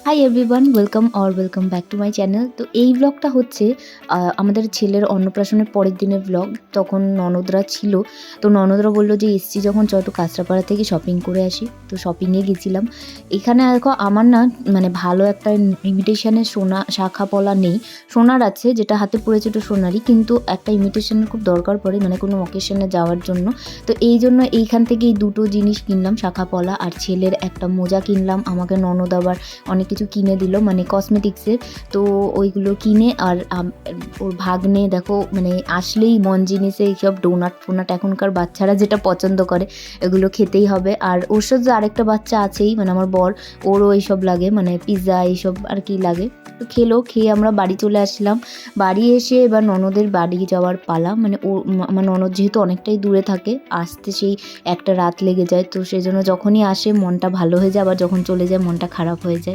Hi everyone, welcome back to my channel. তো এই ব্লগটা হচ্ছে আমাদের ছেলের অন্নপ্রাশনের পরের দিনের ব্লগ। তখন ননদরা ছিল, তো ননদরা বললো যে এসছি যখন চ একটু কাঁচরাপাড়া থেকে শপিং করে আসি। তো শপিংয়ে গেছিলাম। এখানে দেখো আমার না মানে ভালো একটা ইমিটেশনের সোনা শাখা পলা নেই। সোনার আছে, যেটা হাতে পড়েছে ওটা সোনারই, কিন্তু একটা ইমিটেশনের খুব দরকার পড়ে মানে কোনো অকেশনে যাওয়ার জন্য। তো এই জন্য এইখান থেকে এই দুটো জিনিস কিনলাম, শাখা পলা আর ছেলের একটা মোজা কিনলাম। আমাকে ননদ আবার অনেক কিছু কিনে দিল মানে কসমেটিক্সের। তো ওইগুলো কিনে আর ওর ভাগ্নে দেখো মানে আসলেই মন জিনিসে এইসব ডোনাট ফোনাট এখনকার বাচ্চারা যেটা পছন্দ করে এগুলো খেতেই হবে। আর ওর সাথে আরেকটা বাচ্চা আছেই, মানে আমার বর, ওরও এইসব লাগে, মানে পিৎজা এইসব আর কি লাগে। তো খেয়ে আমরা বাড়ি চলে আসলাম। বাড়ি এসে এবার ননদের বাড়ি যাওয়ার পালা, মানে ও আমার ননদ যেহেতু অনেকটাই দূরে থাকে, আসতে সেই একটা রাত লেগে যায়। তো সেই জন্য যখনই আসে মনটা ভালো হয়ে যায়, আবার যখন চলে যায় মনটা খারাপ হয়ে যায়।